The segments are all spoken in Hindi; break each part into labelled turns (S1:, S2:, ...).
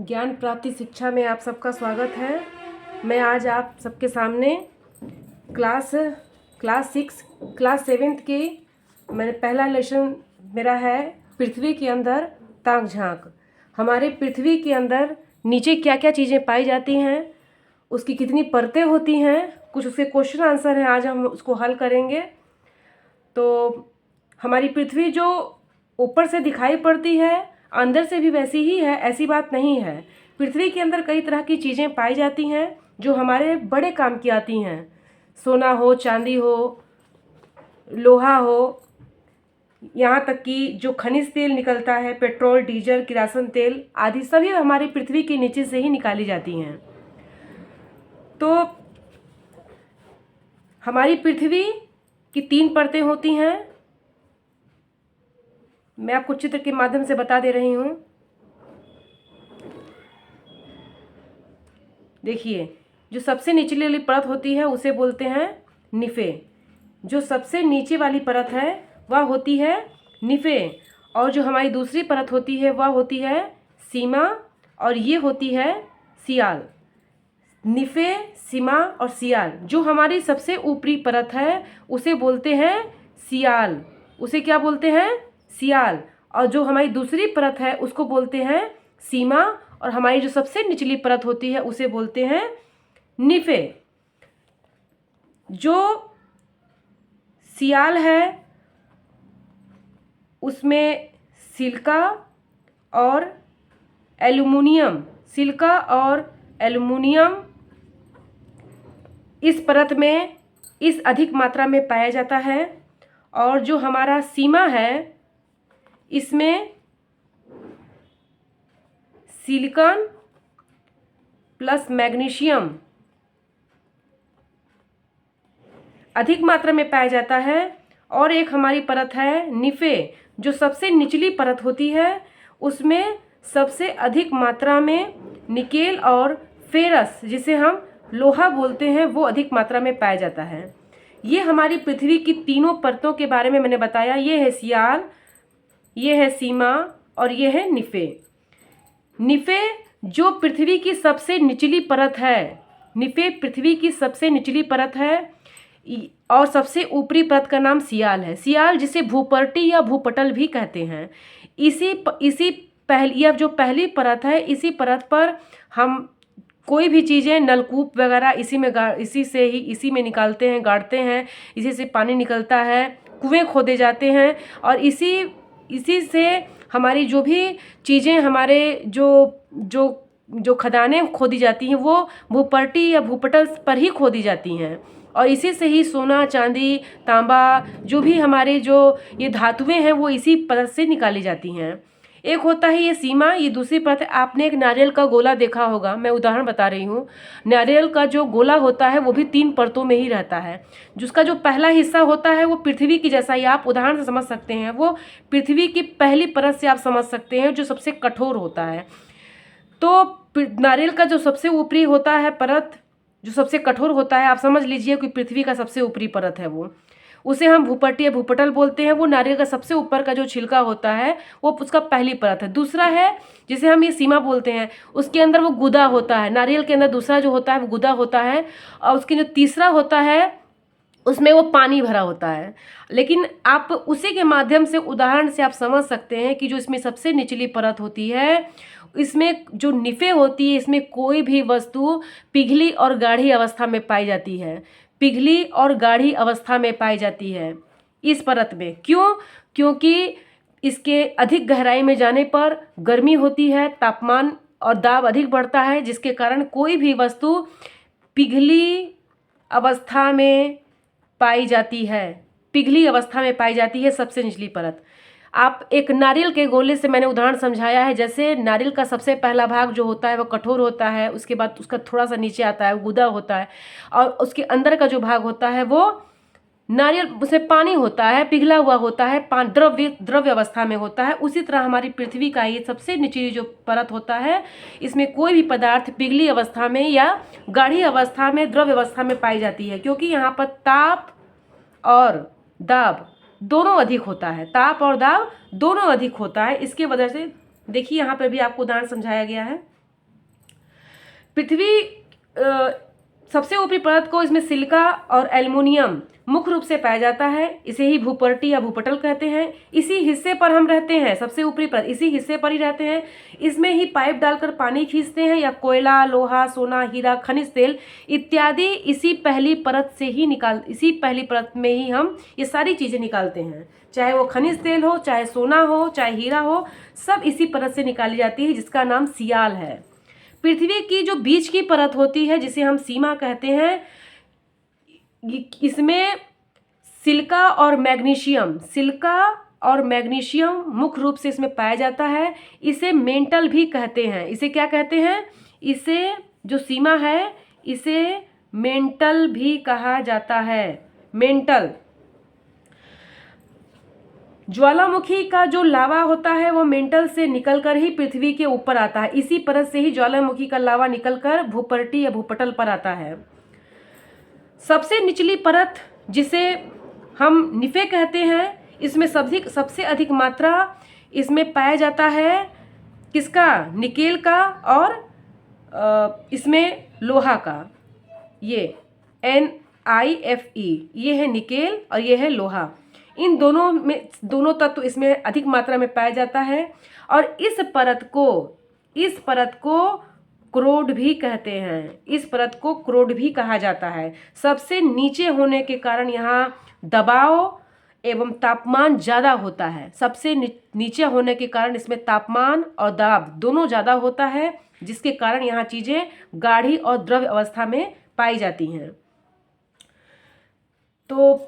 S1: ज्ञान प्राप्ति शिक्षा में आप सबका स्वागत है। मैं आज आप सबके सामने क्लास क्लास सेवेंथ की मैंने पहला लेसन मेरा है पृथ्वी के अंदर ताक झांक। हमारे पृथ्वी के अंदर नीचे क्या क्या चीज़ें पाई जाती हैं, उसकी कितनी परतें होती हैं, कुछ उसके क्वेश्चन आंसर हैं, आज हम उसको हल करेंगे। तो हमारी पृथ्वी जो ऊपर से दिखाई पड़ती है अंदर से भी वैसी ही है, ऐसी बात नहीं है। पृथ्वी के अंदर कई तरह की चीज़ें पाई जाती हैं जो हमारे बड़े काम की आती हैं। सोना हो, चांदी हो, लोहा हो, यहाँ तक कि जो खनिज तेल निकलता है, पेट्रोल, डीजल, किरासन तेल आदि सभी हमारी पृथ्वी के नीचे से ही निकाली जाती हैं। तो हमारी पृथ्वी की 3 परतें होती हैं। मैं आपको चित्र के माध्यम से बता दे रही हूँ। देखिए, जो सबसे निचली वाली परत होती है उसे बोलते हैं निफे। जो सबसे नीचे वाली परत है वह होती है निफे, और जो हमारी दूसरी परत होती है वह होती है सीमा, और ये होती है सियाल। निफे, सीमा और सियाल। जो हमारी सबसे ऊपरी परत है उसे बोलते हैं सियाल। उसे क्या बोलते हैं? सियाल। और जो हमारी दूसरी परत है उसको बोलते हैं सीमा, और हमारी जो सबसे निचली परत होती है उसे बोलते हैं निफे। जो सियाल है उसमें सिलिका और एल्युमिनियम इस परत में इस अधिक मात्रा में पाया जाता है। और जो हमारा सीमा है इसमें सिलिकॉन प्लस मैग्नीशियम अधिक मात्रा में पाया जाता है। और एक हमारी परत है निफे, जो सबसे निचली परत होती है, उसमें सबसे अधिक मात्रा में निकेल और फेरस, जिसे हम लोहा बोलते हैं, वो अधिक मात्रा में पाया जाता है। ये हमारी पृथ्वी की तीनों परतों के बारे में मैंने बताया। ये है सियाल, ये है सीमा और ये है निफे। निफे जो पृथ्वी की सबसे निचली परत है, निफे पृथ्वी की सबसे निचली परत है, और सबसे ऊपरी परत का नाम सियाल है। सियाल जिसे भूपर्टी या भूपटल भी कहते हैं। इसी पहली, यह जो पहली परत है, इसी परत पर हम कोई भी चीज़ें, नलकूप वगैरह इसी में निकालते हैं, गाड़ते हैं, इसी से पानी निकलता है, कुएं खोदे जाते हैं, और इसी से हमारी जो भी चीज़ें, हमारे जो खदानें खोदी जाती हैं वो भूपर्टी या भूपटल पर ही खोदी जाती हैं, और इसी से ही सोना, चांदी, तांबा, जो भी हमारे जो ये धातुएं हैं वो इसी परत से निकाली जाती हैं। एक होता है ये सीमा, ये दूसरी परत है। आपने एक नारियल का गोला देखा होगा, मैं उदाहरण बता रही हूँ। नारियल का जो गोला होता है वो भी 3 परतों में ही रहता है। जिसका जो पहला हिस्सा होता है वो पृथ्वी की जैसा ही, आप उदाहरण से समझ सकते हैं, वो पृथ्वी की पहली परत से आप समझ सकते हैं, जो सबसे कठोर होता है। तो नारियल का जो सबसे ऊपरी होता है परत, जो सबसे कठोर होता है, आप समझ लीजिए कि पृथ्वी का सबसे ऊपरी परत है वो, उसे हम भूपर्टी या भूपटल बोलते हैं। वो नारियल का सबसे ऊपर का जो छिलका होता है वो उसका पहली परत है। दूसरा है जिसे हम ये सीमा बोलते हैं, उसके अंदर वो गुदा होता है। नारियल के अंदर दूसरा जो होता है वो गुदा होता है, और उसके जो तीसरा होता है उसमें वो पानी भरा होता है। लेकिन आप उसी के माध्यम से, उदाहरण से आप समझ सकते हैं कि जो इसमें सबसे निचली परत होती है, इसमें जो निफे होती है, इसमें कोई भी वस्तु पिघली और गाढ़ी अवस्था में पाई जाती है। पिघली और गाढ़ी अवस्था में पाई जाती है इस परत में। क्यों? क्योंकि इसके अधिक गहराई में जाने पर गर्मी होती है, तापमान और दाब अधिक बढ़ता है, जिसके कारण कोई भी वस्तु पिघली अवस्था में पाई जाती है। पिघली अवस्था में पाई जाती है सबसे निचली परत। आप एक नारियल के गोले से मैंने उदाहरण समझाया है। जैसे नारियल का सबसे पहला भाग जो होता है वो कठोर होता है, उसके बाद उसका थोड़ा सा नीचे आता है वो गुदा होता है, और उसके अंदर का जो भाग होता है वो नारियल, उसमें पानी होता है, पिघला हुआ होता है, द्रव्य अवस्था में होता है। उसी तरह हमारी पृथ्वी का ये सबसे निचली जो परत होता है, इसमें कोई भी पदार्थ पिघली अवस्था में या गाढ़ी अवस्था में, द्रव्य अवस्था में पाई जाती है। क्योंकि यहाँ पर ताप और दाब दोनों अधिक होता है, ताप और दाब दोनों अधिक होता है। इसके वजह से देखिए यहाँ पर भी आपको उदाहरण समझाया गया है। पृथ्वी सबसे ऊपरी परत को इसमें सिलिका और एल्युमिनियम मुख्य रूप से पाया जाता है। इसे ही भूपर्टी या भूपटल कहते हैं। इसी हिस्से पर हम रहते हैं, सबसे ऊपरी परत इसी हिस्से पर ही रहते हैं। इसमें ही पाइप डालकर पानी खींचते हैं या कोयला, लोहा, सोना, हीरा, खनिज तेल इत्यादि इसी पहली परत में ही हम ये सारी चीज़ें निकालते हैं। चाहे वो खनिज तेल हो, चाहे सोना हो, चाहे हीरा हो, सब इसी परत से निकाली जाती है, जिसका नाम सियाल है। पृथ्वी की जो बीच की परत होती है, जिसे हम सीमा कहते हैं, इसमें सिलिका और मैग्नीशियम मुख्य रूप से इसमें पाया जाता है। इसे मेंटल भी कहते हैं। इसे क्या कहते हैं? इसे जो सीमा है, इसे मेंटल भी कहा जाता है। मेंटल। ज्वालामुखी का जो लावा होता है वो मेंटल से निकलकर ही पृथ्वी के ऊपर आता है। इसी परत से ही ज्वालामुखी का लावा निकलकर भूपर्टी या भूपटल पर आता है। सबसे निचली परत, जिसे हम निफे कहते हैं, इसमें सबसे अधिक मात्रा इसमें पाया जाता है किसका? निकेल का और इसमें लोहा का। ये NiFe, ये है निकेल और ये है लोहा। इन दोनों तत्व इसमें अधिक मात्रा में पाया जाता है। और इस परत को क्रोड भी कहते हैं। इस परत को क्रोड भी कहा जाता है। सबसे नीचे होने के कारण यहाँ दबाव एवं तापमान ज़्यादा होता है। सबसे नीचे होने के कारण इसमें तापमान और दबाव दोनों ज़्यादा होता है, जिसके कारण यहाँ चीज़ें गाढ़ी और द्रव्य अवस्था में पाई जाती हैं। तो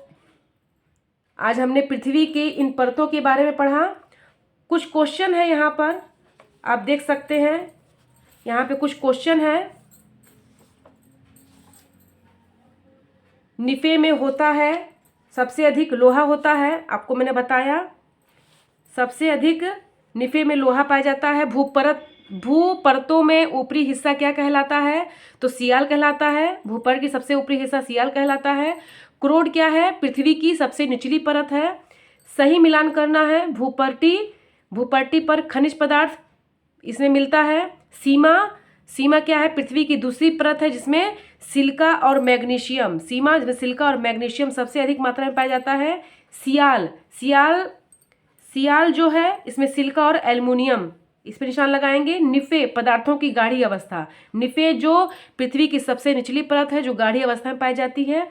S1: आज हमने पृथ्वी के इन परतों के बारे में पढ़ा। कुछ क्वेश्चन है यहाँ पर, आप देख सकते हैं। यहाँ पे कुछ क्वेश्चन है। निफे में होता है सबसे अधिक लोहा होता है, आपको मैंने बताया। सबसे अधिक निफे में लोहा पाया जाता है। भूपरतों में ऊपरी हिस्सा क्या कहलाता है? तो सियाल कहलाता है। भूपर्त की सबसे ऊपरी हिस्सा सियाल कहलाता है। क्रोड क्या है? पृथ्वी की सबसे निचली परत है। सही मिलान करना है। भूपर्टी पर खनिज पदार्थ इसमें मिलता है। सीमा क्या है? पृथ्वी की दूसरी परत है, जिसमें सिलिका और मैग्नीशियम सबसे अधिक मात्रा में पाया जाता है। सियाल जो है, इसमें सिलिका और एल्युमिनियम, इस पर निशान लगाएंगे। निफे पदार्थों की गाढ़ी अवस्था। निफे जो पृथ्वी की सबसे निचली परत है, जो गाढ़ी अवस्था में पाई जाती है।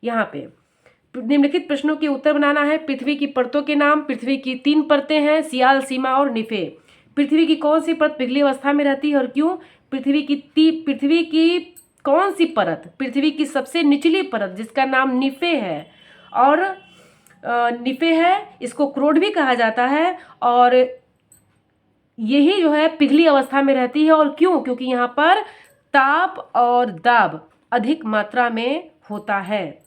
S1: यहाँ पे निम्नलिखित प्रश्नों के उत्तर बनाना है। पृथ्वी की परतों के नाम। पृथ्वी की 3 परतें हैं, सियाल, सीमा और निफे। पृथ्वी की कौन सी परत पिघली अवस्था में रहती है और क्यों? पृथ्वी की कौन सी परत? पृथ्वी की सबसे निचली परत, जिसका नाम निफे है। और निफे है, इसको क्रोड भी कहा जाता है। और यही जो है पिघली अवस्था में रहती है। और क्यों? क्योंकि यहाँ पर ताप और दाब अधिक मात्रा में होता है।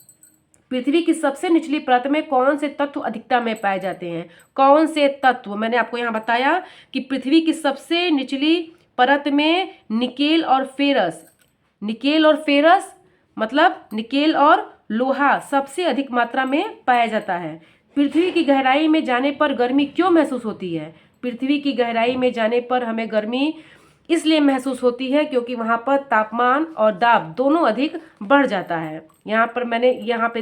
S1: पृथ्वी की सबसे निचली परत में कौन से तत्व अधिकता में पाए जाते हैं? कौन से तत्व? मैंने आपको यहाँ बताया कि पृथ्वी की सबसे निचली परत में निकेल और फेरस मतलब निकेल और लोहा सबसे अधिक मात्रा में पाया जाता है। पृथ्वी की गहराई में जाने पर गर्मी क्यों महसूस होती है? पृथ्वी की गहराई में जाने पर हमें गर्मी इसलिए महसूस होती है क्योंकि वहाँ पर तापमान और दाब दोनों अधिक बढ़ जाता है। यहाँ पे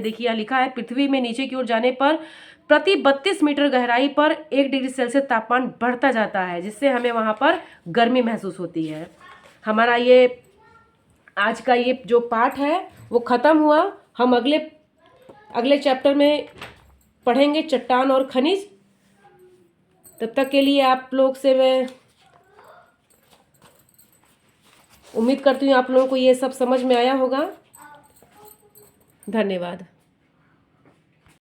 S1: देखिए, यहाँ लिखा है, पृथ्वी में नीचे की ओर जाने पर प्रति 32 मीटर गहराई पर 1 डिग्री सेल्सियस तापमान बढ़ता जाता है, जिससे हमें वहाँ पर गर्मी महसूस होती है। हमारा ये आज का ये जो पाठ है वो ख़त्म हुआ। हम अगले चैप्टर में पढ़ेंगे चट्टान और खनिज। तब तक के लिए आप लोग से मैं उम्मीद करती हूँ आप लोगों को ये सब समझ में आया होगा। धन्यवाद।